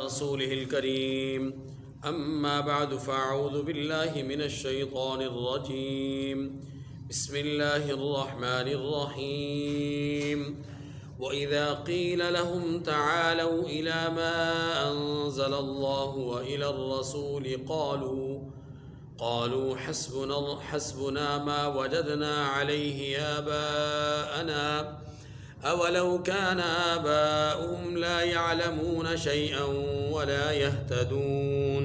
رسوله الكريم أما بعد فأعوذ بالله من الشيطان الرجيم بسم الله الرحمن الرحيم وإذا قيل لهم تعالوا إلى ما أنزل الله وإلى الرسول قالوا حسبنا ما وجدنا عليه آباءنا أولو كان آباؤهم لا يعلمون شيئا ولا يهتدون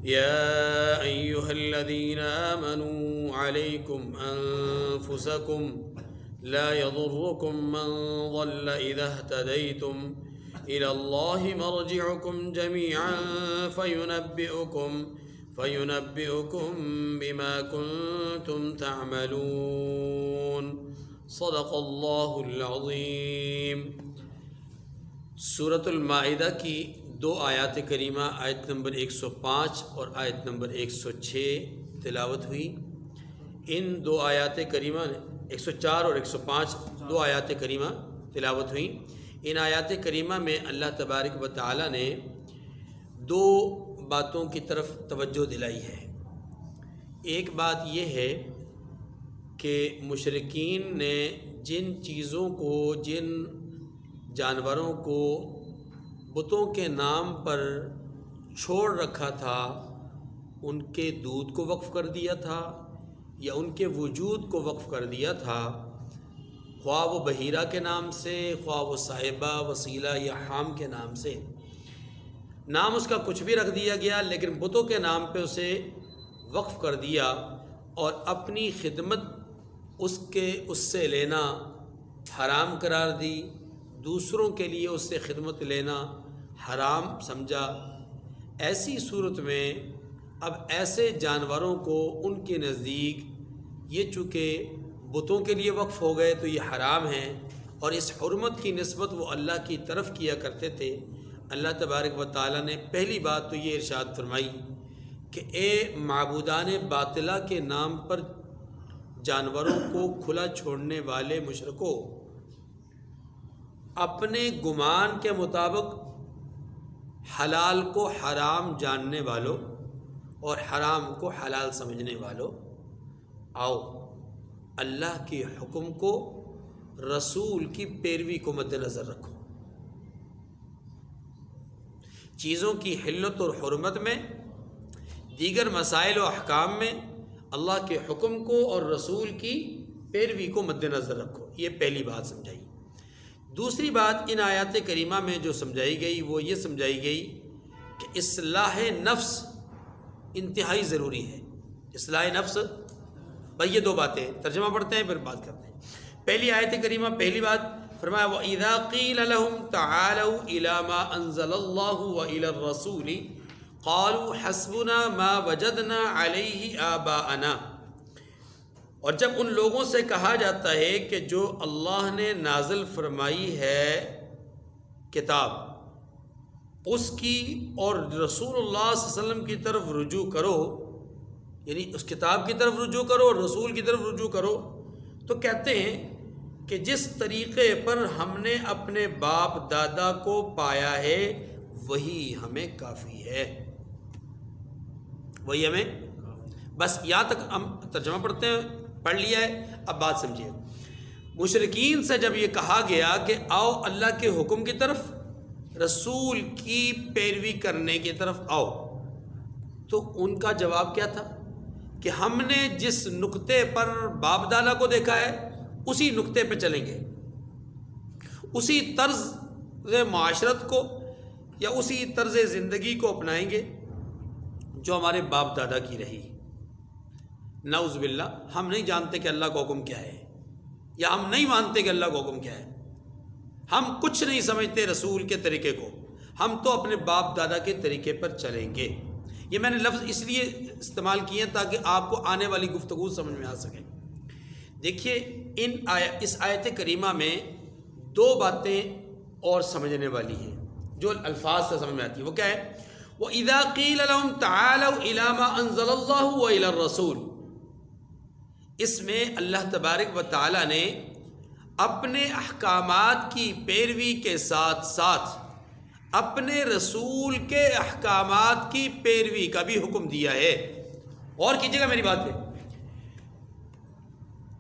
يا أيها الذين آمنوا عليكم أنفسكم لا يضركم من ضل إذا اهتديتم إلى الله مرجعكم جميعا فينبئكم بما كنتم تعملون صدق اللہ العظیم۔ سورۃ المائدہ کی دو آیات کریمہ آیت نمبر 105 اور آیت نمبر 106 تلاوت ہوئی۔ ان دو آیات کریمہ 104 اور 105 دو آیات کریمہ تلاوت ہوئی۔ ان آیات کریمہ میں اللہ تبارک و تعالی نے دو باتوں کی طرف توجہ دلائی ہے۔ ایک بات یہ ہے کہ مشرکین نے جن چیزوں کو، جن جانوروں کو بتوں کے نام پر چھوڑ رکھا تھا، ان کے دودھ کو وقف کر دیا تھا یا ان کے وجود کو وقف کر دیا تھا، خواہ وہ بحیرہ کے نام سے، خواہ وہ صاحبہ، وسیلہ یا حام کے نام سے، نام اس کا کچھ بھی رکھ دیا گیا، لیکن بتوں کے نام پہ اسے وقف کر دیا اور اپنی خدمت اس سے لینا حرام قرار دی، دوسروں کے لیے اس سے خدمت لینا حرام سمجھا۔ ایسی صورت میں اب ایسے جانوروں کو ان کے نزدیک یہ چونکہ بتوں کے لیے وقف ہو گئے تو یہ حرام ہیں، اور اس حرمت کی نسبت وہ اللہ کی طرف کیا کرتے تھے۔ اللہ تبارک و تعالیٰ نے پہلی بات تو یہ ارشاد فرمائی کہ اے معبودان باطلہ کے نام پر جانوروں کو کھلا چھوڑنے والے مشرکو، اپنے گمان کے مطابق حلال کو حرام جاننے والوں اور حرام کو حلال سمجھنے والوں، آؤ اللہ کے حکم کو، رسول کی پیروی کو مد نظر رکھو۔ چیزوں کی حلت اور حرمت میں، دیگر مسائل و احکام میں اللہ کے حکم کو اور رسول کی پیروی کو مد نظر رکھو، یہ پہلی بات سمجھائی۔ دوسری بات ان آیات کریمہ میں جو سمجھائی گئی وہ یہ سمجھائی گئی کہ اصلاح نفس انتہائی ضروری ہے۔ اصلاح نفس، بھائی یہ دو باتیں ترجمہ پڑھتے ہیں پھر بات کرتے ہیں۔ پہلی آیت کریمہ پہلی بات فرمایا وَإِذَا قِيلَ لَهُمْ تَعَالَوْا إِلَى مَا أَنزَلَ اللَّهُ وَإِلَى الرَّسُولِ قَالُوا حَسْبُنَا مَا وَجَدْنَا عَلَيْهِ آبَاءَنَا۔ اور جب ان لوگوں سے کہا جاتا ہے کہ جو اللہ نے نازل فرمائی ہے کتاب، اس کی اور رسول اللہ صلی اللہ علیہ وسلم کی طرف رجوع کرو، یعنی اس کتاب کی طرف رجوع کرو اور رسول کی طرف رجوع کرو، تو کہتے ہیں کہ جس طریقے پر ہم نے اپنے باپ دادا کو پایا ہے وہی ہمیں کافی ہے، وہی ہمیں، بس یہاں تک ہم ترجمہ پڑھتے ہیں، پڑھ لیا ہے۔ اب بات سمجھیے، مشرکین سے جب یہ کہا گیا کہ آؤ اللہ کے حکم کی طرف، رسول کی پیروی کرنے کی طرف آؤ، تو ان کا جواب کیا تھا کہ ہم نے جس نقطے پر باپ دادا کو دیکھا ہے اسی نقطے پہ چلیں گے، اسی طرز معاشرت کو یا اسی طرز زندگی کو اپنائیں گے جو ہمارے باپ دادا کی رہی۔ نعوذ باللہ، ہم نہیں جانتے کہ اللہ کا حکم کیا ہے، یا ہم نہیں مانتے کہ اللہ کا حکم کیا ہے، ہم کچھ نہیں سمجھتے رسول کے طریقے کو، ہم تو اپنے باپ دادا کے طریقے پر چلیں گے۔ یہ میں نے لفظ اس لیے استعمال کیے ہیں تاکہ آپ کو آنے والی گفتگو سمجھ میں آ سکے۔ دیکھیے اس آیت کریمہ میں دو باتیں اور سمجھنے والی ہیں جو الفاظ سے سمجھ میں آتی ہیں، وہ کیا ہے؟ وَإِذَا قِيلَ لَهُمْ تَعَالَوْا إِلَى مَا أَنزَلَ اللَّهُ وَإِلَى الرَّسُولِ، اس میں اللہ تبارک و تعالی نے اپنے احکامات کی پیروی کے ساتھ ساتھ اپنے رسول کے احکامات کی پیروی کا بھی حکم دیا ہے. اور کیجیے گا میری بات پہ.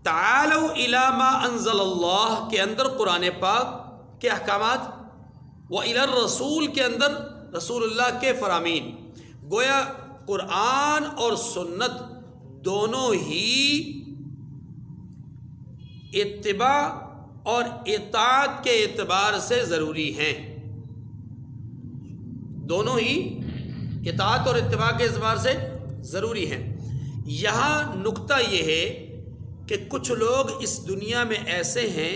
تعالوا الی ما انزل اللہ کے اندر قرآن پاک کے احکامات، وَإِلَى الرَّسُولِ کے اندر رسول اللہ کے فرامین. گویا قرآن اور سنت دونوں ہی اتباع اور اطاعت کے اعتبار سے ضروری ہیں. دونوں ہی اطاعت اور اتباع کے اعتبار سے ضروری ہیں. یہاں نکتہ یہ ہے کہ کچھ لوگ اس دنیا میں ایسے ہیں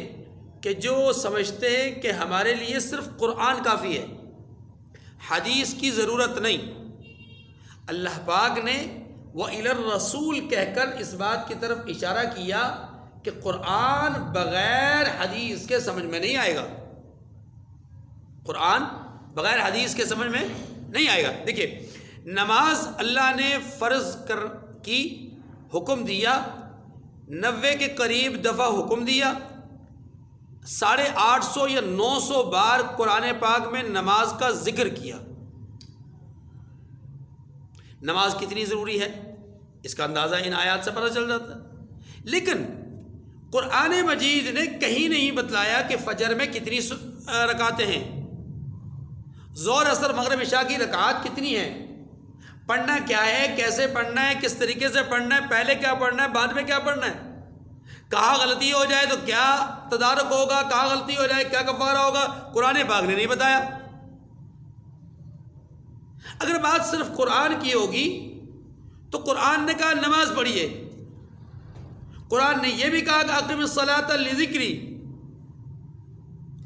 کہ جو سمجھتے ہیں کہ ہمارے لیے صرف قرآن کافی ہے، حدیث کی ضرورت نہیں. اللہ پاک نے وَإِلَى الرَّسُولِ کہہ کر اس بات کی طرف اشارہ کیا کہ قرآن بغیر حدیث کے سمجھ میں نہیں آئے گا. قرآن بغیر حدیث کے سمجھ میں نہیں آئے گا. دیکھیے، نماز اللہ نے فرض کر کی حکم دیا، 90 کے قریب دفعہ حکم دیا، 850 یا 900 بار قرآن پاک میں نماز کا ذکر کیا. نماز کتنی ضروری ہے اس کا اندازہ ان آیات سے پتہ چل جاتا ہے. لیکن قرآن مجید نے کہیں نہیں بتلایا کہ فجر میں کتنی رکعتیں ہیں، ظہر اثر مغرب عشاء کی رکعات کتنی ہیں، پڑھنا کیا ہے، کیسے پڑھنا ہے، کس طریقے سے پڑھنا ہے، پہلے کیا پڑھنا ہے، بعد میں کیا پڑھنا ہے، کہاں غلطی ہو جائے تو کیا تدارک ہوگا، کہاں غلطی ہو جائے کیا کفارہ ہوگا، قرآن پاک نے نہیں بتایا. اگر بات صرف قرآن کی ہوگی تو قرآن نے کہا نماز پڑھیے، قرآن نے یہ بھی کہا کہ اقم الصلاۃ لذکری،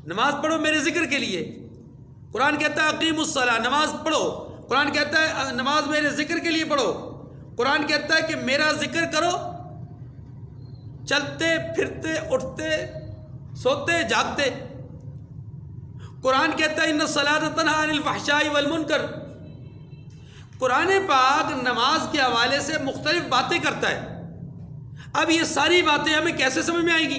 نماز پڑھو میرے ذکر کے لیے. قرآن کہتا ہے اقیم الصلاۃ، نماز پڑھو. قرآن کہتا ہے نماز میرے ذکر کے لیے پڑھو. قرآن کہتا ہے کہ میرا ذکر کرو چلتے پھرتے اٹھتے سوتے جاگتے. قرآن کہتا ہے ان الصلاۃ تنہی عن الفحشاء والمنکر. قرآن پاک نماز کے حوالے سے مختلف باتیں کرتا ہے. اب یہ ساری باتیں ہمیں کیسے سمجھ میں آئیں گی؟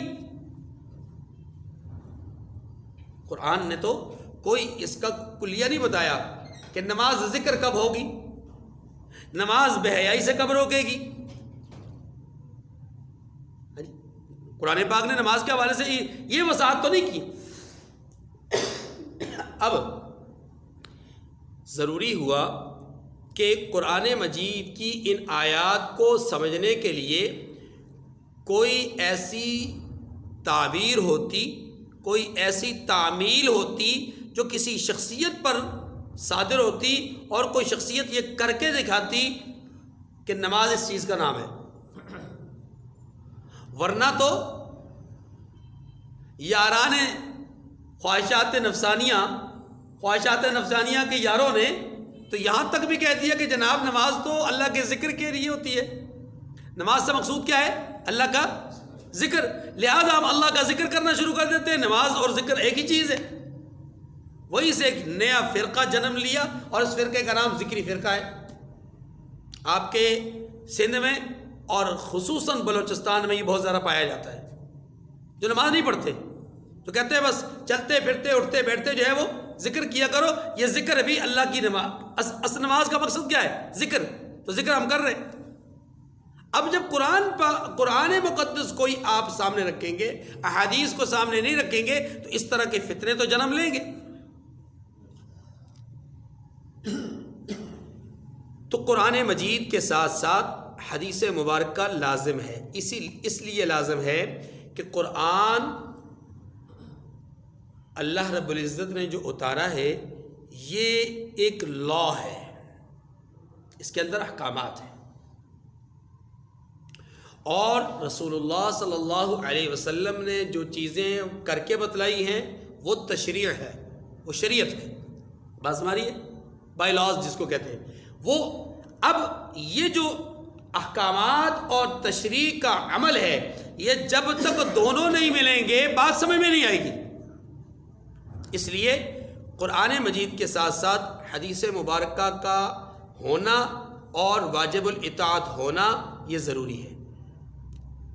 قرآن نے تو کوئی اس کا کلیہ نہیں بتایا کہ نماز ذکر کب ہوگی، نماز بے حیائی سے کب روکے گی. قرآن پاک نے نماز کے حوالے سے یہ وضاحت تو نہیں کی. اب ضروری ہوا کہ قرآن مجید کی ان آیات کو سمجھنے کے لیے کوئی ایسی تعبیر ہوتی، کوئی ایسی تعمیل ہوتی جو کسی شخصیت پر صادر ہوتی، اور کوئی شخصیت یہ کر کے دکھاتی کہ نماز اس چیز کا نام ہے. ورنہ تو یاران خواہشات نفسانیہ کے یاروں نے تو یہاں تک بھی کہہ دیا کہ جناب نماز تو اللہ کے ذکر کے لیے ہوتی ہے. نماز سے مقصود کیا ہے؟ اللہ کا ذکر. لہذا ہم اللہ کا ذکر کرنا شروع کر دیتے ہیں. نماز اور ذکر ایک ہی چیز ہے. وہی سے ایک نیا فرقہ جنم لیا اور اس فرقے کا نام ذکری فرقہ ہے. آپ کے سندھ میں اور خصوصاً بلوچستان میں یہ بہت زیادہ پایا جاتا ہے. جو نماز نہیں پڑھتے تو کہتے ہیں بس چلتے پھرتے اٹھتے بیٹھتے جو ہے وہ ذکر کیا کرو. یہ ذکر بھی اللہ کی نماز، اصل نماز کا مقصد کیا ہے؟ ذکر. تو ذکر ہم کر رہے ہیں. اب جب قرآن مقدس کوئی آپ سامنے رکھیں گے، احادیث کو سامنے نہیں رکھیں گے، تو اس طرح کے فتنے تو جنم لیں گے. تو قرآن مجید کے ساتھ ساتھ حدیث مبارکہ لازم ہے. اس لیے لازم ہے کہ قرآن اللہ رب العزت نے جو اتارا ہے یہ ایک لا ہے، اس کے اندر احکامات ہیں، اور رسول اللہ صلی اللہ علیہ وسلم نے جو چیزیں کر کے بتلائی ہیں وہ تشریع ہے، وہ شریعت ہے. بات ہماری ہے، بائی لاز جس کو کہتے ہیں وہ. اب یہ جو احکامات اور تشریع کا عمل ہے، یہ جب تک دونوں نہیں ملیں گے بات سمجھ میں نہیں آئے گی. اس لیے قرآن مجید کے ساتھ ساتھ حدیث مبارکہ کا ہونا اور واجب الاطاعت ہونا یہ ضروری ہے.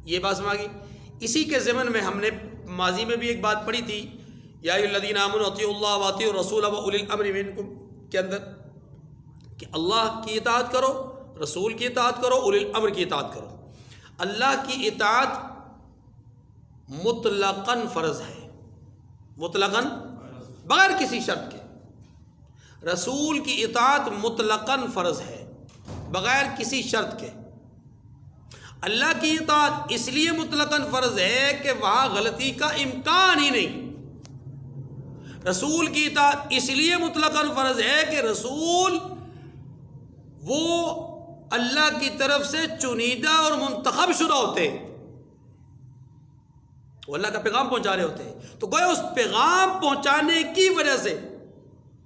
یہ بات سمجھ گئی. اسی کے ضمن میں ہم نے ماضی میں بھی ایک بات پڑھی تھی، یا ایھا الذین آمنوا اطیعوا اللہ واطیعوا الرسول واولی الامر منکم کے اندر کہ اللہ کی اطاعت کرو، رسول کی اطاعت کرو، اولی الامر کی اطاعت کرو۔ اللہ کی اطاعت مطلقاً فرض ہے، مطلقاً بغیر کسی شرط کے۔ رسول کی اطاعت مطلقاً فرض ہے بغیر کسی شرط کے۔ اللہ کی اطاعت اس لیے مطلقاً فرض ہے کہ وہاں غلطی کا امکان ہی نہیں۔ رسول کی اطاعت اس لیے مطلقاً فرض ہے کہ رسول وہ اللہ کی طرف سے چنیدہ اور منتخب شدہ ہوتے ہیں، وہ اللہ کا پیغام پہنچا رہے ہوتے ہیں، تو گویا اس پیغام پہنچانے کی وجہ سے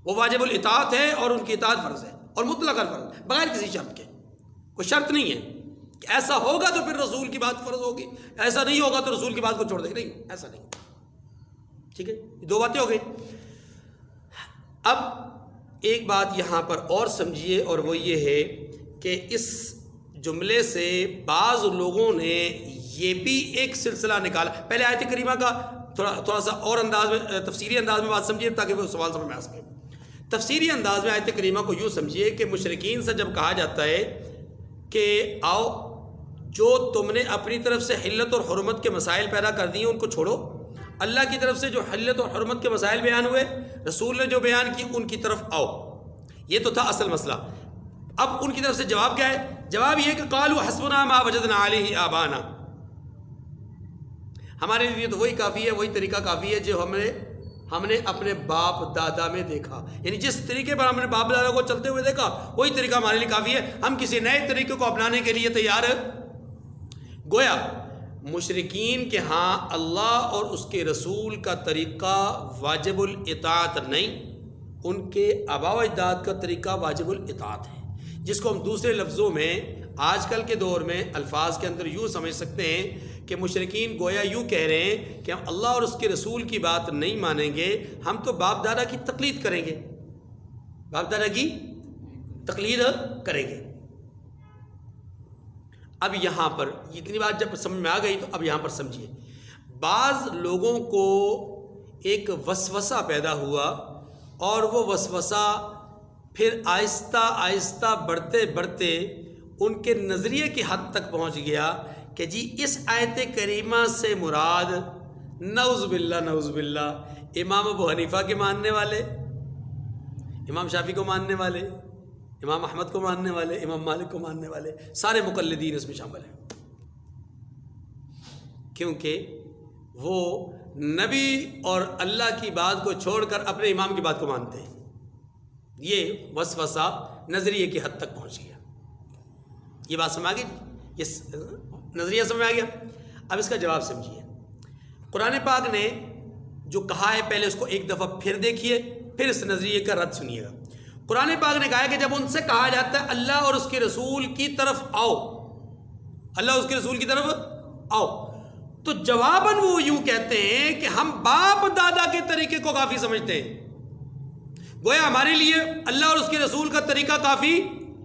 وہ واجب الاطاعت ہے اور ان کی اطاعت فرض ہے، اور مطلقاً فرض ہے بغیر کسی شرط کے۔ کوئی شرط نہیں ہے کہ ایسا ہوگا تو پھر رسول کی بات فرض ہوگی، ایسا نہیں ہوگا تو رسول کی بات کو چھوڑ دیں گے، نہیں، ایسا نہیں۔ ٹھیک ہے، یہ دو باتیں ہو گئی۔ اب ایک بات یہاں پر اور سمجھیے، اور وہ یہ ہے کہ اس جملے سے بعض لوگوں نے یہ بھی ایک سلسلہ نکالا۔ پہلے آیت کریمہ کا تھوڑا سا اور انداز میں، تفسیری انداز میں بات سمجھیے تاکہ وہ سوال سمجھ میں آ سکے۔ تفسیری انداز میں آیت کریمہ کو یوں سمجھیے کہ مشرکین سے جب کہا جاتا ہے کہ آؤ جو تم نے اپنی طرف سے حلت اور حرمت کے مسائل پیدا کر دیے ان کو چھوڑو، اللہ کی طرف سے جو حلت اور حرمت کے مسائل بیان ہوئے، رسول نے جو بیان کی، ان کی طرف آؤ۔ یہ تو تھا اصل مسئلہ۔ اب ان کی طرف سے جواب کیا ہے؟ جواب یہ کہ قالوا حسبنا ما وجدنا علیہ آبانا، ہمارے لیے تو وہی کافی ہے، وہی طریقہ کافی ہے جو ہم نے اپنے باپ دادا میں دیکھا، یعنی جس طریقے پر ہم نے باپ دادا کو چلتے ہوئے دیکھا وہی طریقہ ہمارے لیے کافی ہے، ہم کسی نئے طریقے کو اپنانے کے لیے تیار ہے۔ گویا مشرکین کے ہاں اللہ اور اس کے رسول کا طریقہ واجب الاطاعت نہیں، ان کے آباء و اجداد کا طریقہ واجب الاطاعت ہے، جس کو ہم دوسرے لفظوں میں آج کل کے دور میں الفاظ کے اندر یوں سمجھ سکتے ہیں کہ مشرکین گویا یوں کہہ رہے ہیں کہ ہم اللہ اور اس کے رسول کی بات نہیں مانیں گے، ہم تو باپ دادا کی تقلید کریں گے، باپ دادا کی تقلید کریں گے۔ اب یہاں پر اتنی بات جب سمجھ میں آ گئی تو اب یہاں پر سمجھیے، بعض لوگوں کو ایک وسوسہ پیدا ہوا، اور وہ وسوسہ پھر آہستہ آہستہ بڑھتے بڑھتے ان کے نظریے کی حد تک پہنچ گیا کہ جی اس آیت کریمہ سے مراد نعوذ باللہ امام ابو حنیفہ کے ماننے والے، امام شافعی کو ماننے والے، امام احمد کو ماننے والے، امام مالک کو ماننے والے، سارے مقلدین اس میں شامل ہیں، کیونکہ وہ نبی اور اللہ کی بات کو چھوڑ کر اپنے امام کی بات کو مانتے ہیں۔ یہ وسوسہ نظریے کی حد تک پہنچ گیا۔ یہ بات سمجھ آ گئی؟ یہ نظریہ سمجھ آ گیا؟ اب اس کا جواب سمجھیے۔ قرآن پاک نے جو کہا ہے پہلے اس کو ایک دفعہ پھر دیکھیے، پھر اس نظریے کا رد سنیے گا۔ قرآن پاک نے کہا ہے کہ جب ان سے کہا جاتا ہے اللہ اور اس کے رسول کی طرف آؤ، اللہ اور اس کے رسول کی طرف آؤ، تو جواباً وہ یوں کہتے ہیں کہ ہم باپ دادا کے طریقے کو کافی سمجھتے ہیں، گویا ہمارے لیے اللہ اور اس کے رسول کا طریقہ کافی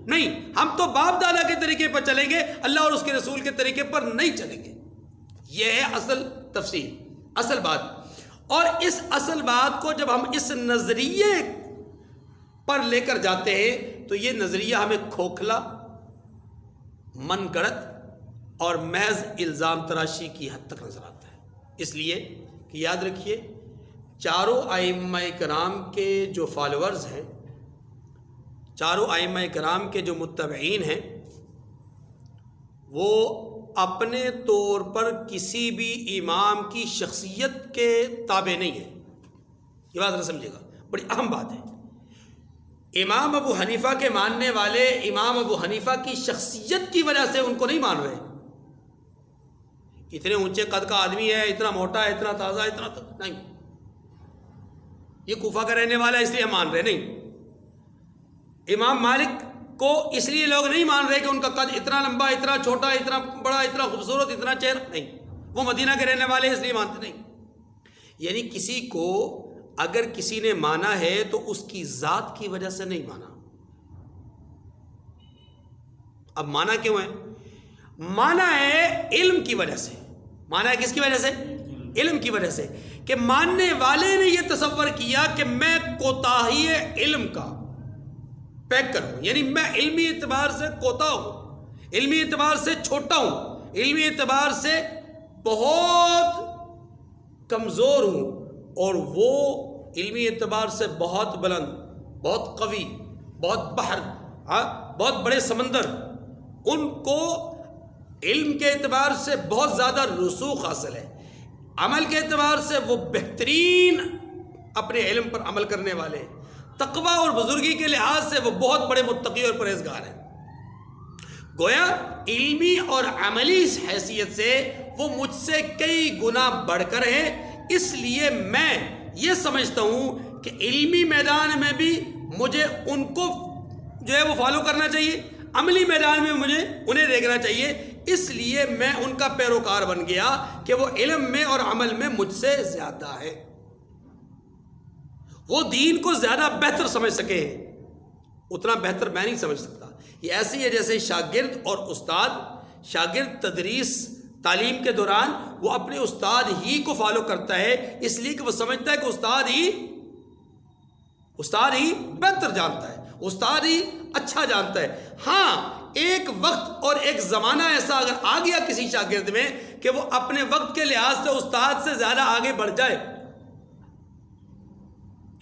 نہیں، ہم تو باپ دادا کے طریقے پر چلیں گے، اللہ اور اس کے رسول کے طریقے پر نہیں چلیں گے۔ یہ ہے اصل تفسیر، اصل بات۔ اور اس اصل بات کو جب ہم اس نظریے پر لے کر جاتے ہیں تو یہ نظریہ ہمیں کھوکھلا، من گڑت اور محض الزام تراشی کی حد تک نظر آتا ہے۔ اس لیے کہ یاد رکھیے، چاروں ائمہ کرام کے جو فالوورز ہیں، چاروں ائمہ کرام کے جو متبعین ہیں، وہ اپنے طور پر کسی بھی امام کی شخصیت کے تابع نہیں ہیں۔ یہ بات نہ سمجھے گا، بڑی اہم بات ہے۔ امام ابو حنیفہ کے ماننے والے امام ابو حنیفہ کی شخصیت کی وجہ سے ان کو نہیں مان رہے، اتنے اونچے قد کا آدمی ہے، اتنا موٹا ہے، اتنا تازہ، اتنا نہیں، یہ کوفہ کا رہنے والا ہے اس لیے ہم مان رہے نہیں۔ امام مالک کو اس لیے لوگ نہیں مان رہے کہ ان کا قد اتنا لمبا، اتنا چھوٹا، اتنا بڑا، اتنا خوبصورت، اتنا چہرہ، نہیں، وہ مدینہ کے رہنے والے اس لیے مانتے نہیں۔ یعنی کسی کو اگر کسی نے مانا ہے تو اس کی ذات کی وجہ سے نہیں مانا۔ اب مانا کیوں ہے؟ مانا ہے علم کی وجہ سے۔ مانا ہے کس کی وجہ سے؟ علم کی وجہ سے، کہ ماننے والے نے یہ تصور کیا کہ میں کوتاہی علم کا پیک کروں، یعنی میں علمی اعتبار سے کوتا ہوں، علمی اعتبار سے چھوٹا ہوں، علمی اعتبار سے بہت کمزور ہوں، اور وہ علمی اعتبار سے بہت بلند، بہت قوی، بہت بحر، بہت بڑے سمندر، ان کو علم کے اعتبار سے بہت زیادہ رسوخ حاصل ہے، عمل کے اعتبار سے وہ بہترین اپنے علم پر عمل کرنے والے، تقوی اور بزرگی کے لحاظ سے وہ بہت بڑے متقی اور پرہیزگار ہیں۔ گویا علمی اور عملی حیثیت سے وہ مجھ سے کئی گنا بڑھ کر ہیں، اس لیے میں یہ سمجھتا ہوں کہ علمی میدان میں بھی مجھے ان کو جو ہے وہ فالو کرنا چاہیے، عملی میدان میں مجھے انہیں دیکھنا چاہیے، اس لیے میں ان کا پیروکار بن گیا کہ وہ علم میں اور عمل میں مجھ سے زیادہ ہے، وہ دین کو زیادہ بہتر سمجھ سکے، اتنا بہتر میں نہیں سمجھ سکتا۔ یہ ایسی ہے جیسے شاگرد اور استاد، شاگرد تدریس تعلیم کے دوران وہ اپنے استاد ہی کو فالو کرتا ہے، اس لیے کہ وہ سمجھتا ہے کہ استاد ہی بہتر جانتا ہے، استاد ہی اچھا جانتا ہے۔ ہاں، ایک وقت اور ایک زمانہ ایسا اگر آ گیا کسی شاگرد میں کہ وہ اپنے وقت کے لحاظ سے استاد سے زیادہ آگے بڑھ جائے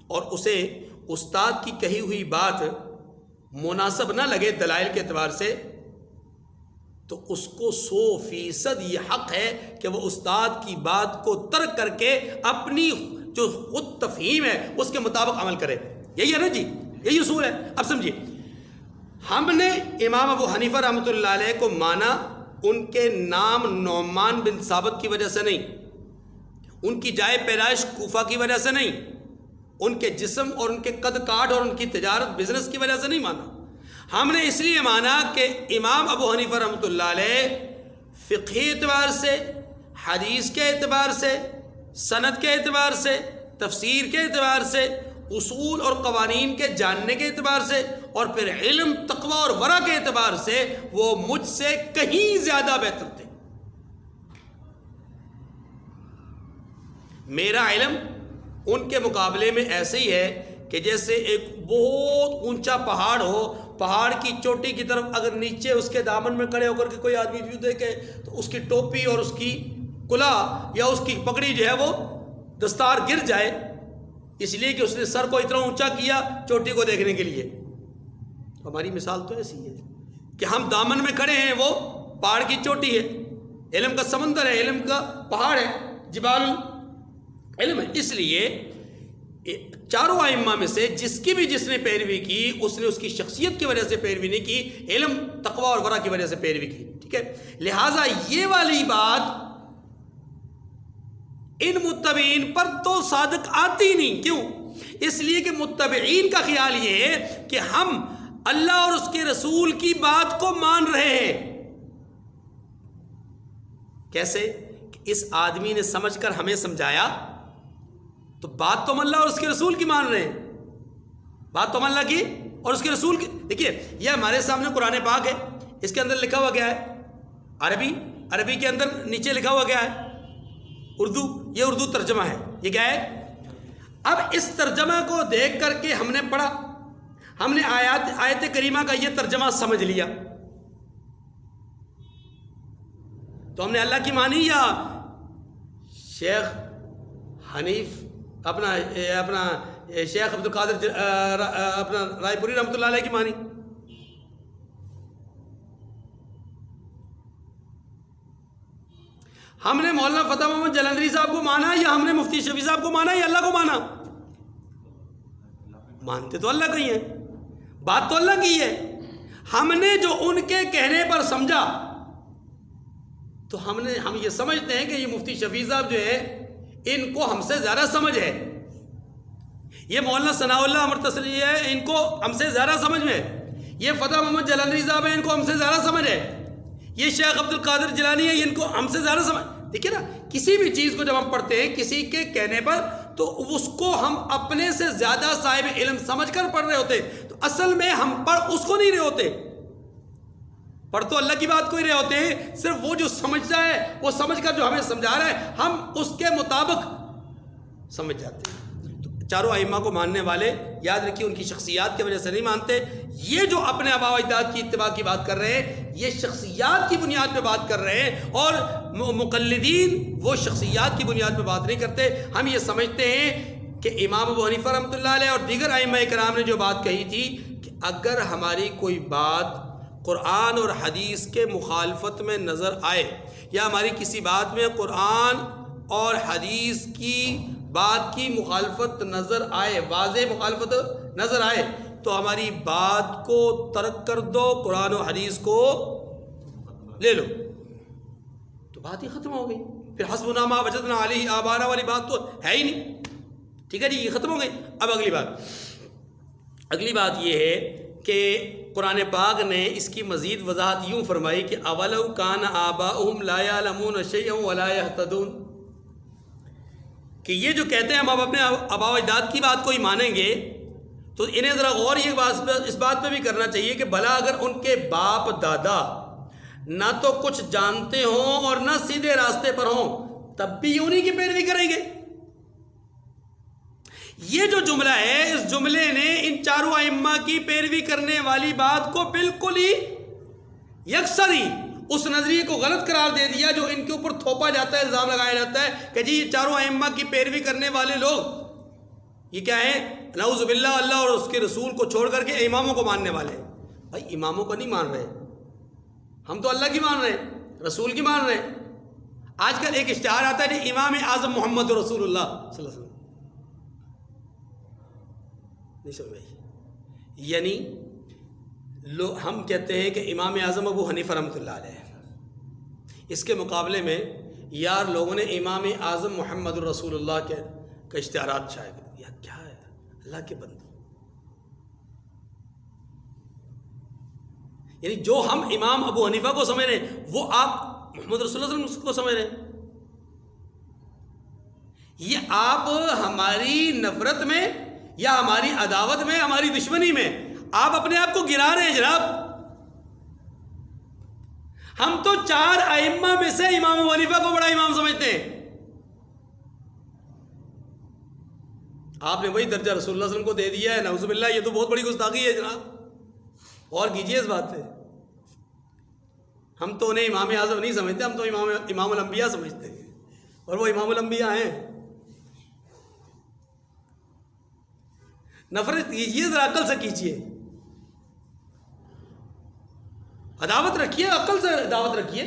اور اسے استاد کی کہی ہوئی بات مناسب نہ لگے دلائل کے اعتبار سے، تو اس کو 100% یہ حق ہے کہ وہ استاد کی بات کو ترک کر کے اپنی جو خود تفہیم ہے اس کے مطابق عمل کرے۔ یہی ہے نا جی، یہی اصول ہے۔ اب سمجھیے، ہم نے امام ابو حنیفہ رحمۃ اللہ علیہ کو مانا ان کے نام نعمان بن ثابت کی وجہ سے نہیں، ان کی جائے پیدائش کوفہ کی وجہ سے نہیں، ان کے جسم اور ان کے قد کاٹ اور ان کی تجارت بزنس کی وجہ سے نہیں مانا، ہم نے اس لیے مانا کہ امام ابو حنیفہ رحمۃ اللہ علیہ فقہی اعتبار سے، حدیث کے اعتبار سے، سند کے اعتبار سے، تفسیر کے اعتبار سے، اصول اور قوانین کے جاننے کے اعتبار سے، اور پھر علم، تقوی اور ورع کے اعتبار سے وہ مجھ سے کہیں زیادہ بہتر تھے۔ میرا علم ان کے مقابلے میں ایسے ہی ہے کہ جیسے ایک بہت اونچا پہاڑ ہو، پہاڑ کی چوٹی کی طرف اگر نیچے اس کے دامن میں کھڑے ہو کر کے کوئی آدمی ویو دیکھے تو اس کی ٹوپی اور اس کی کلا یا اس کی پگڑی جو ہے وہ دستار گر جائے، اس لیے کہ اس نے سر کو اتنا اونچا کیا چوٹی کو دیکھنے کے لیے۔ ہماری مثال تو ایسی ہے کہ ہم دامن میں کھڑے ہیں، وہ پہاڑ کی چوٹی ہے، علم کا سمندر ہے، علم کا پہاڑ ہے، جبال علم ہے۔ اس لیے چاروں ائمہ میں سے جس نے پیروی کی، اس نے اس کی شخصیت کی وجہ سے پیروی نہیں کی، علم، تقوی اور ورع کی وجہ سے پیروی کی، ٹھیک ہے۔ لہٰذا یہ والی بات ان متبعین پر تو صادق آتی نہیں۔ کیوں؟ اس لیے کہ متبعین کا خیال یہ ہے کہ ہم اللہ اور اس کے رسول کی بات کو مان رہے ہیں۔ کیسے؟ کہ اس آدمی نے سمجھ کر ہمیں سمجھایا تو بات تو ہم اللہ اور اس کے رسول کی مان رہے ہیں، بات تو ہم اللہ کی اور اس کے رسول کی۔ دیکھیے، یہ ہمارے سامنے قرآن پاک ہے، اس کے اندر لکھا ہوا کیا ہے؟ عربی کے اندر نیچے لکھا ہوا کیا ہے؟ اردو۔ یہ اردو ترجمہ ہے، یہ کیا ہے؟ اب اس ترجمہ کو دیکھ کر کے ہم نے پڑھا، ہم نے آیت کریمہ کا یہ ترجمہ سمجھ لیا، تو ہم نے اللہ کی مانی یا شیخ حنیف اپنا شیخ عبد القادر اپنا رائے پوری رحمۃ اللہ علیہ کی مانی؟ ہم نے مولانا فتح محمد جلندری صاحب کو مانا یا ہم نے مفتی شفیع صاحب کو مانا یا اللہ کو مانا؟ مانتے تو اللہ کو ہی ہیں، بات تو اللہ کی ہے۔ ہم نے جو ان کے کہنے پر سمجھا تو ہم یہ سمجھتے ہیں کہ یہ مفتی شفیع صاحب جو ہے ان کو ہم سے زیادہ سمجھ ہے، یہ مولانا ثناء اللہ امر تسلی ہے، ان کو ہم سے زیادہ سمجھ میں، یہ فتح محمد جلندری صاحب ہیں، ان کو ہم سے زیادہ سمجھ ہے، یہ شیخ عبد القادر جیلانی ہے، ان کو ہم سے زیادہ سمجھ۔ دیکھیے نا، کسی بھی چیز کو جب ہم پڑھتے ہیں کسی کے کہنے پر تو اس کو ہم اپنے سے زیادہ صاحب علم سمجھ کر پڑھ رہے ہوتے، تو اصل میں ہم پڑھ اس کو نہیں رہے ہوتے، پڑھ تو اللہ کی بات کو ہی رہے ہوتے ہیں، صرف وہ جو سمجھتا ہے وہ سمجھ کر جو ہمیں سمجھا رہا ہے ہم اس کے مطابق سمجھ جاتے ہیں۔ تو چاروں ائمہ کو ماننے والے یاد رکھیے ان کی شخصیات کی وجہ سے نہیں مانتے۔ یہ جو اپنے آباء و اجداد کی اتباع کی بات کر رہے ہیں یہ شخصیات کی بنیاد پہ بات کر رہے ہیں، اور مقلدین وہ شخصیات کی بنیاد پہ بات نہیں کرتے۔ ہم یہ سمجھتے ہیں کہ امام ابو حنیفہ رحمۃ اللہ علیہ اور دیگر ائمہ کرام نے جو بات کہی تھی کہ اگر ہماری کوئی بات قرآن اور حدیث کے مخالفت میں نظر آئے، یا ہماری کسی بات میں قرآن اور حدیث کی بات کی مخالفت نظر آئے، واضح مخالفت نظر آئے، تو ہماری بات کو ترک کر دو، قرآن و حدیث کو لے لو، تو بات ہی ختم ہو گئی۔ پھر حسبنا ما وجدنا علیہ آبانا والی بات تو ہے ہی نہیں۔ ٹھیک ہے جی، یہ ختم ہو گئی۔ اب اگلی بات یہ ہے کہ قرآن پاک نے اس کی مزید وضاحت یوں فرمائی کہ اولو کان آباؤہم لا یعلمون شیئا ولا یہتدون، کہ یہ جو کہتے ہیں ہم اب اپنے آباء و اجداد کی بات کو ہی مانیں گے، تو انہیں ذرا غور یہ اس بات پہ بھی کرنا چاہیے کہ بھلا اگر ان کے باپ دادا نہ تو کچھ جانتے ہوں اور نہ سیدھے راستے پر ہوں تب بھی انہی کی پیروی کریں گے۔ یہ جو جملہ ہے، اس جملے نے ان چاروں ائمہ کی پیروی کرنے والی بات کو بالکل ہی یکسر ہی اس نظریے کو غلط قرار دے دیا جو ان کے اوپر تھوپا جاتا ہے، الزام لگایا جاتا ہے کہ جی یہ چاروں ائمہ کی پیروی کرنے والے لوگ یہ کیا ہے، نعوذ باللہ اللہ اور اس کے رسول کو چھوڑ کر کے اماموں کو ماننے والے ہیں۔ بھائی اماموں کو نہیں مان رہے، ہم تو اللہ کی مان رہے ہیں، رسول کی مان رہے ہیں۔ آج کل ایک اشتہار آتا ہے جی امام اعظم محمد رسول اللہ صلی اللہ علیہ وسلم، نہیں سمجھ بھائی، یعنی ہم کہتے ہیں کہ امام اعظم ابو حنیفہ رحمۃ اللہ علیہ، اس کے مقابلے میں یار لوگوں نے امام اعظم محمد الرسول اللہ کا اشتہارات شائع کر دیا۔ کیا ہے اللہ کے بندے، یعنی جو ہم امام ابو حنیفہ کو سمجھ رہے ہیں وہ آپ محمد رسول اللہ صلی اللہ علیہ وسلم کو سمجھ رہے ہیں۔ یہ آپ ہماری نفرت میں یا ہماری عداوت میں، ہماری دشمنی میں آپ اپنے آپ کو گرا رہے ہیں جناب۔ ہم تو چار ائمہ میں سے امام ابو حنیفہ کو بڑا امام سمجھتے ہیں، آپ نے وہی درجہ رسول اللہ صلی اللہ علیہ وسلم کو دے دیا ہے، نعوذ باللہ، یہ تو بہت بڑی گستاخی ہے جناب، اور کیجیے اس بات پہ۔ ہم تو انہیں امام اعظم نہیں سمجھتے، ہم تو امام الانبیاء سمجھتے ہیں، اور وہ امام الانبیاء ہیں۔ نفرت کیجیے، ذرا عقل سے کیجیے، عداوت رکھیے، عقل سے عداوت رکھیے،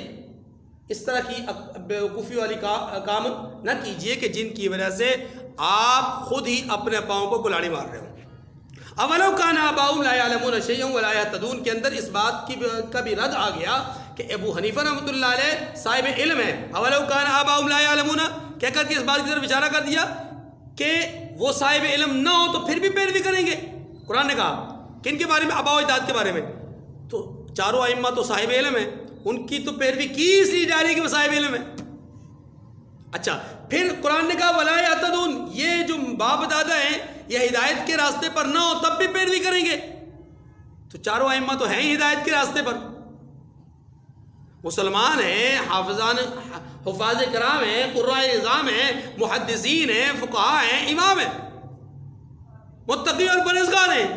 اس طرح کی بیوقوفی والی کام نہ کیجیے کہ جن کی وجہ سے آپ خود ہی اپنے پاؤں کو کلاڑی مار رہے ہوں۔ اولو کان آباؤہم لا یعلمون شیئا ولا یہتدون کے اندر اس بات کا بھی رد آ گیا کہ ابو حنیفہ رحمۃ اللہ علیہ صاحب علم ہے، اولو کان آباؤہم لا یعلمون کہہ کر کے اس بات کی طرف اشارہ کر دیا کہ وہ صاحب علم نہ ہو تو پھر بھی پیروی کریں گے۔ قرآن نے کہا کن کے بارے میں؟ آباء و اجداد کے بارے میں۔ تو چاروں ائمہ تو صاحب علم ہیں، ان کی تو پیروی کی اس لیے جا رہی ہے کہ وہ صاحب علم ہے۔ اچھا، پھر قرآن نے کہا ولا یہتدون، یہ جو باپ دادا ہیں یہ ہدایت کے راستے پر نہ ہو تب بھی پیروی کریں گے۔ تو چاروں ائمہ تو ہیں ہی ہدایت کے راستے پر، مسلمان ہیں، حفاظ کرام ہیں، قراء نظام ہیں، محدثین ہیں، فقہاء ہیں، امام ہیں، متقی اور پرہیزگار ہیں۔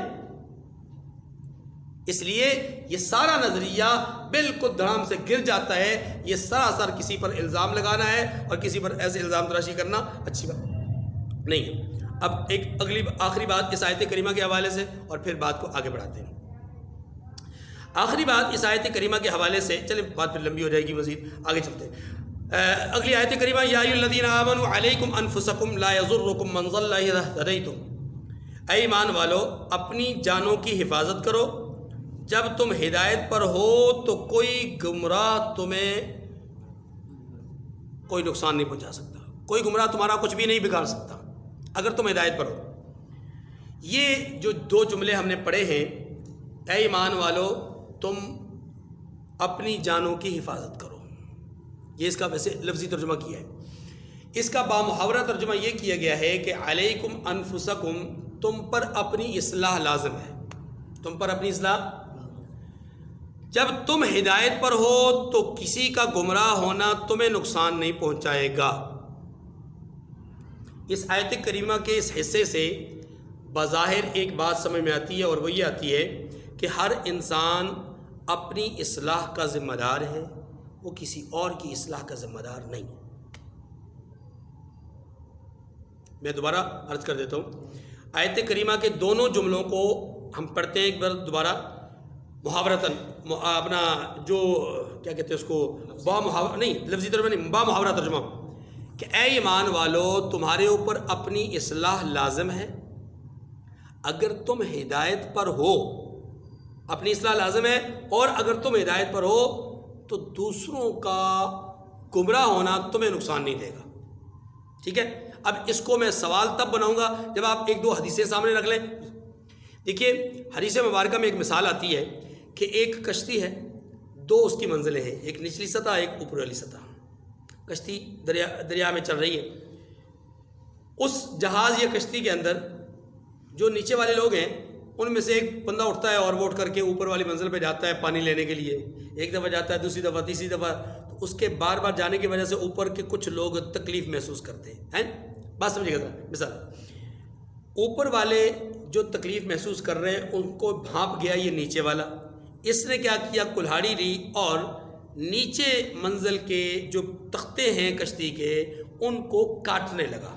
اس لیے یہ سارا نظریہ بالکل دھڑام سے گر جاتا ہے۔ یہ سراسر کسی پر الزام لگانا ہے، اور کسی پر ایسے الزام تراشی کرنا اچھی بات نہیں ہے۔ اب ایک آخری بات اس آیت کریمہ کے حوالے سے، اور پھر بات کو آگے بڑھاتے ہیں۔ آخری بات اس آیت کریمہ کے حوالے سے، چلیں بات پھر لمبی ہو جائے گی، مزید آگے چلتے ہیں۔ اگلی آیت کریمہ یا ایھا الذین آمنوا علیکم انفسکم لا یضرکم من ضل اذا اہتدیتم، اے ایمان والو اپنی جانوں کی حفاظت کرو، جب تم ہدایت پر ہو تو کوئی گمراہ تمہیں کوئی نقصان نہیں پہنچا سکتا، کوئی گمراہ تمہارا کچھ بھی نہیں بگاڑ سکتا اگر تم ہدایت پر ہو۔ یہ جو دو جملے ہم نے پڑھے ہیں، اے ایمان والو تم اپنی جانوں کی حفاظت کرو، یہ اس کا ویسے لفظی ترجمہ کیا ہے۔ اس کا بامحاورہ ترجمہ یہ کیا گیا ہے کہ علیکم انفسکم، تم پر اپنی اصلاح لازم ہے، تم پر اپنی اصلاح، جب تم ہدایت پر ہو تو کسی کا گمراہ ہونا تمہیں نقصان نہیں پہنچائے گا۔ اس آیت کریمہ کے اس حصے سے بظاہر ایک بات سمجھ میں آتی ہے، اور وہ یہ آتی ہے کہ ہر انسان اپنی اصلاح کا ذمہ دار ہے، وہ کسی اور کی اصلاح کا ذمہ دار نہیں۔ میں دوبارہ عرض کر دیتا ہوں، آیت کریمہ کے دونوں جملوں کو ہم پڑھتے ہیں ایک بار دوبارہ محاورتاً، اپنا جو کیا کہتے ہیں اس کو با محاورہ نہیں، لفظی ترجمہ نہیں، با محاورہ ترجمہ، کہ اے ایمان والو تمہارے اوپر اپنی اصلاح لازم ہے اگر تم ہدایت پر ہو، اپنی اصلاح لازم ہے، اور اگر تم ہدایت پر ہو تو دوسروں کا گمراہ ہونا تمہیں نقصان نہیں دے گا۔ ٹھیک ہے، اب اس کو میں سوال تب بناؤں گا جب آپ ایک دو حدیثیں سامنے رکھ لیں۔ دیکھیے حدیث مبارکہ میں ایک مثال آتی ہے کہ ایک کشتی ہے، دو اس کی منزلیں ہیں، ایک نچلی سطح ایک اوپر والی سطح۔ کشتی دریا میں چل رہی ہے، اس جہاز یا کشتی کے اندر جو نیچے والے لوگ ہیں ان میں سے ایک بندہ اٹھتا ہے اور وہ اٹھ کر کے اوپر والی منزل پہ جاتا ہے پانی لینے کے لیے، ایک دفعہ جاتا ہے، دوسری دفعہ، تیسری دفعہ، تو اس کے بار بار جانے کی وجہ سے اوپر کے کچھ لوگ تکلیف محسوس کرتے ہیں۔ بات سمجھے گا ذرا، مثال اوپر والے جو تکلیف محسوس کر رہے ہیں ان کو بھانپ گیا یہ نیچے والا، اس نے کیا کیا، کلہاڑی لی اور نیچے منزل کے جو تختے ہیں کشتی کے ان کو کاٹنے لگا۔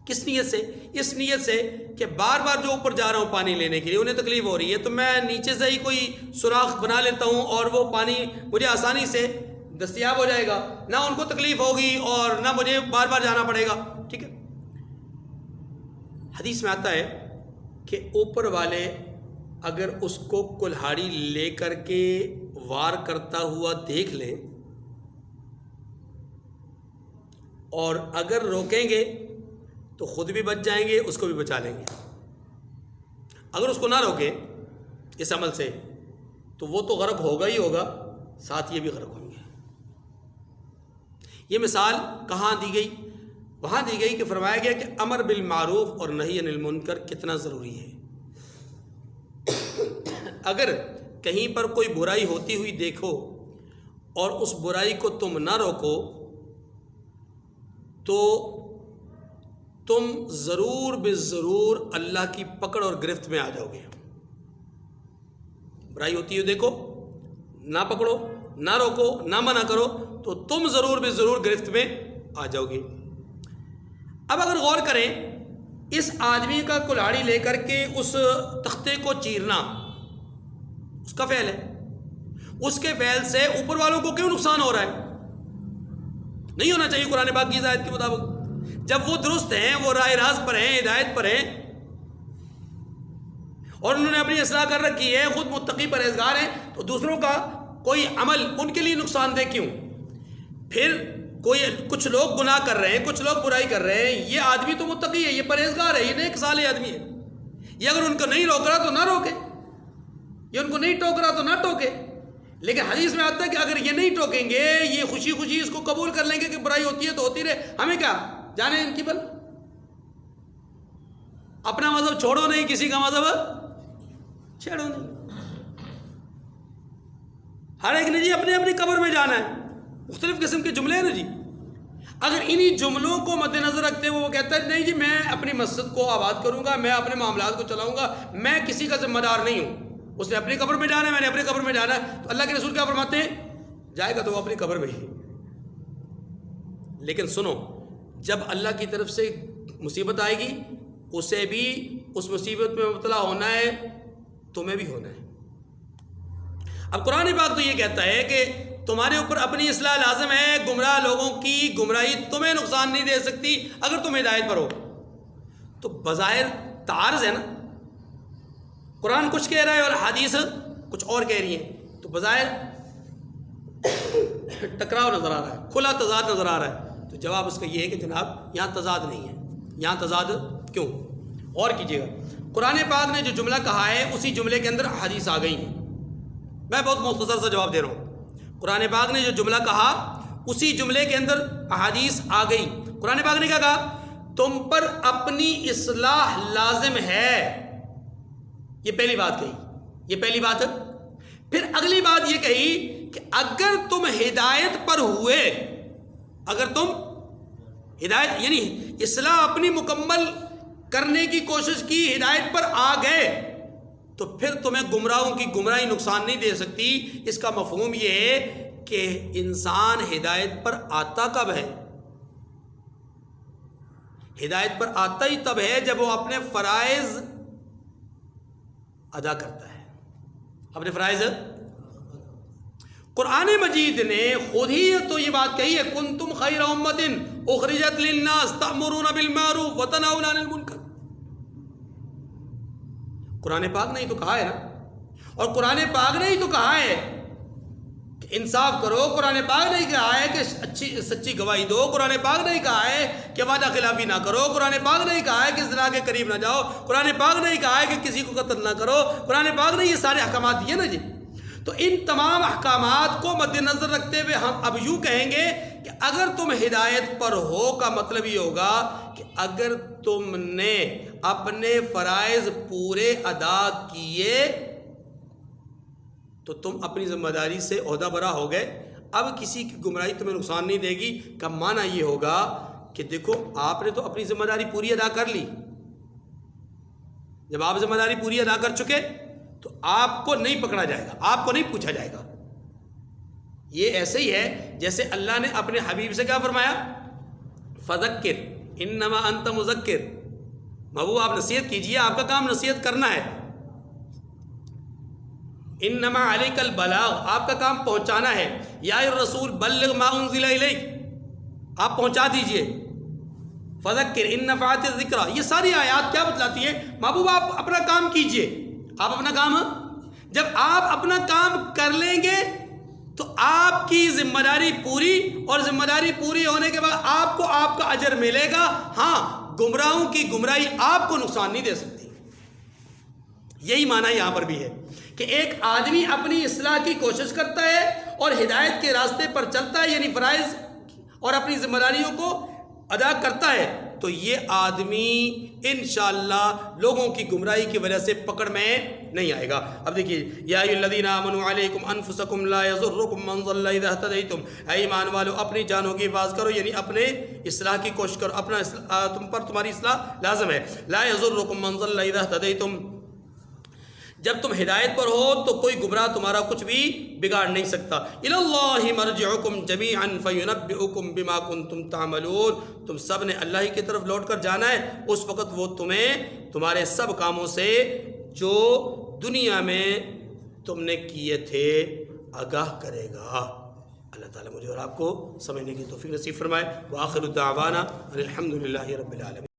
کس نیت سے؟ اس نیت سے کہ بار بار جو اوپر جا رہا ہوں پانی لینے کے لیے انہیں تکلیف ہو رہی ہے، تو میں نیچے سے ہی کوئی سوراخ بنا لیتا ہوں اور وہ پانی مجھے آسانی سے دستیاب ہو جائے گا، نہ ان کو تکلیف ہوگی اور نہ مجھے بار بار جانا پڑے گا۔ ٹھیک ہے، حدیث میں آتا ہے کہ اوپر والے اگر اس کو کلہاڑی لے کر کے وار کرتا ہوا دیکھ لیں اور اگر روکیں گے تو خود بھی بچ جائیں گے، اس کو بھی بچا لیں گے۔ اگر اس کو نہ روکیں اس عمل سے تو وہ تو غرق ہوگا ہی ہوگا، ساتھ یہ بھی غرق ہوں گے۔ یہ مثال کہاں دی گئی؟ وہاں دی گئی کہ فرمایا گیا کہ امر بالمعروف اور نہی عن المنکر کتنا ضروری ہے۔ اگر کہیں پر کوئی برائی ہوتی ہوئی دیکھو اور اس برائی کو تم نہ روکو تو تم ضرور بالضرور اللہ کی پکڑ اور گرفت میں آ جاؤ گے۔ برائی ہوتی ہے دیکھو، نہ پکڑو، نہ روکو، نہ منع کرو تو تم ضرور بالضرور گرفت میں آ جاؤ گے۔ اب اگر غور کریں، اس آدمی کا کلاڑی لے کر کے اس تختے کو چیرنا اس کا فعل ہے، اس کے فعل سے اوپر والوں کو کیوں نقصان ہو رہا ہے؟ نہیں ہونا چاہیے قرآن پاک کی ہدایت کے مطابق۔ جب وہ درست ہیں، وہ راہ راست پر ہیں، ہدایت پر ہیں اور انہوں نے اپنی اصلاح کر رکھی ہے، خود متقی پرہیزگار ہیں، تو دوسروں کا کوئی عمل ان کے لیے نقصان دہ کیوں؟ پھر کچھ لوگ گناہ کر رہے ہیں، کچھ لوگ برائی کر رہے ہیں، یہ آدمی تو متقی ہے، یہ پرہیزگار ہے، یہ نیک صالح آدمی ہے، یہ اگر ان کو نہیں روک رہا تو نہ روکے، یہ ان کو نہیں ٹوک رہا تو نہ ٹوکے۔ لیکن حدیث میں آتا ہے کہ اگر یہ نہیں ٹوکیں گے، یہ خوشی خوشی اس کو قبول کر لیں گے کہ برائی ہوتی ہے تو ہوتی رہے، ہمیں کیا جانے ان کی بل، اپنا مذہب چھوڑو نہیں، کسی کا مذہب چھیڑو نہیں، ہر ایک نے جی اپنے اپنی قبر میں جانا ہے۔ مختلف قسم کے جملے ہیں نا جی، اگر انہی جملوں کو مد نظر رکھتے ہوئے وہ کہتا ہے نہیں جی میں اپنی مسجد کو آباد کروں گا، میں اپنے معاملات کو چلاؤں گا، میں کسی کا ذمہ دار نہیں ہوں، اس نے اپنی قبر میں جانا ہے، میں نے اپنی قبر میں جانا ہے، تو اللہ کے رسول کیا فرماتے ہیں؟ جائے گا تو وہ اپنی قبر میں ہی۔ لیکن سنو، جب اللہ کی طرف سے مصیبت آئے گی اسے بھی اس مصیبت میں مبتلا ہونا ہے، تمہیں بھی ہونا ہے۔ اب قرآن پاک تو یہ کہتا ہے کہ تمہارے اوپر اپنی اصلاح لازم ہے، گمراہ لوگوں کی گمراہی تمہیں نقصان نہیں دے سکتی اگر تم ہدایت پر ہو۔ تو بظاہر تعارض ہے نا، قرآن کچھ کہہ رہا ہے اور حدیث کچھ اور کہہ رہی ہیں، تو بظاہر ٹکراؤ نظر آ رہا ہے، کھلا تضاد نظر آ رہا ہے۔ تو جواب اس کا یہ ہے کہ جناب یہاں تضاد نہیں ہے۔ یہاں تضاد کیوں؟ اور کیجیے گا، قرآن پاک نے جو جملہ کہا ہے اسی جملے کے اندر حدیث آ گئی ہیں۔ میں بہت مختصر سا جواب دے رہا ہوں۔ قرآن پاک نے جو جملہ کہا اسی جملے کے اندر احادیث آ گئی۔ قرآن پاک نے کیا کہا؟ تم پر اپنی اصلاح لازم ہے، یہ پہلی بات کہی، یہ پہلی بات۔ پھر اگلی بات یہ کہی کہ اگر تم ہدایت پر ہوئے، اگر تم ہدایت یعنی اصلاح اپنی مکمل کرنے کی کوشش کی، ہدایت پر آ گئے تو پھر تمہیں گمراہوں کی گمراہی نقصان نہیں دے سکتی۔ اس کا مفہوم یہ ہے کہ انسان ہدایت پر آتا کب ہے؟ ہدایت پر آتا ہی تب ہے جب وہ اپنے فرائض ادا کرتا ہے، اپنے فرائض۔ قرآن مجید نے خود ہی تو یہ بات کہی ہے، کنتم خیر امۃ اخرجت للناس تأمرون بالمعروف وتنہون عن المنکر۔ قرآن پاک نے ہی تو کہا ہے نا، اور قرآن پاک نے ہی تو کہا ہے کہ انصاف کرو، قرآن پاک نے ہی کہا ہے کہ اچھی سچی گواہی دو، قرآن پاک نے ہی کہا ہے کہ وعدہ خلافی نہ کرو، قرآن پاک نے ہی کہا ہے کہ زنا کے قریب نہ جاؤ، قرآن پاک نے ہی کہا ہے کہ کسی کو قتل نہ کرو، قرآن پاک نے یہ سارے احکامات دیے نا جی۔ تو ان تمام احکامات کو مد نظر رکھتے ہوئے ہم اب یوں کہیں گے کہ اگر تم ہدایت پر ہو کا مطلب یہ ہوگا کہ اگر تم نے اپنے فرائض پورے ادا کیے تو تم اپنی ذمہ داری سے عہدہ برا ہو گئے، اب کسی کی گمراہی تمہیں نقصان نہیں دے گی۔ کا معنی یہ ہوگا کہ دیکھو آپ نے تو اپنی ذمہ داری پوری ادا کر لی، جب آپ ذمہ داری پوری ادا کر چکے تو آپ کو نہیں پکڑا جائے گا، آپ کو نہیں پوچھا جائے گا۔ یہ ایسے ہی ہے جیسے اللہ نے اپنے حبیب سے کیا فرمایا، فذکر انما انت مذکر، محبوب آپ نصیحت کیجئے، آپ کا کام نصیحت کرنا ہے۔ انما علیک البلاغ، آپ کا کام پہنچانا ہے۔ یا الرسول بلغ ما انزل الیک، آپ پہنچا دیجئے۔ فذکر ان نفعت الذکریٰ، یہ ساری آیات کیا بتلاتی ہیں، محبوب آپ اپنا کام کیجئے، آپ اپنا کام، جب آپ اپنا کام کر لیں گے تو آپ کی ذمہ داری پوری، اور ذمہ داری پوری ہونے کے بعد آپ کو آپ کا اجر ملے گا۔ ہاں، گمراہوں کی گمراہی آپ کو نقصان نہیں دے سکتی۔ یہی معنی یہاں پر بھی ہے کہ ایک آدمی اپنی اصلاح کی کوشش کرتا ہے اور ہدایت کے راستے پر چلتا ہے، یعنی فرائض اور اپنی ذمہ داریوں کو ادا کرتا ہے، تو یہ آدمی انشاءاللہ لوگوں کی گمراہی کی وجہ سے پکڑ میں نہیں آئے گا۔ اب دیکھیے، یا ایھا الذین آمنوا علیکم انفسکم لا یضرکم من ضل اذا اہتدیتم، اے ایمان والو اپنی جانوں کی حفاظت کرو، یعنی اپنے اصلاح کی کوشش کرو، اپنا تم پر تمہاری اصلاح لازم ہے۔ لا یضرکم من ضل اذا اہتدیتم، جب تم ہدایت پر ہو تو کوئی گمراہ تمہارا کچھ بھی بگاڑ نہیں سکتا۔ الی اللہ مرجعکم جمیعا فینبئکم بما کنتم تعملون، تم سب نے اللہ ہی کی طرف لوٹ کر جانا ہے، اس وقت وہ تمہیں تمہارے سب کاموں سے جو دنیا میں تم نے کیے تھے آگاہ کرے گا۔ اللہ تعالیٰ مجھے اور آپ کو سمجھنے کی توفیق نصیب فرمائے۔ وآخر دعوانا ان الحمد للہ رب العالمین۔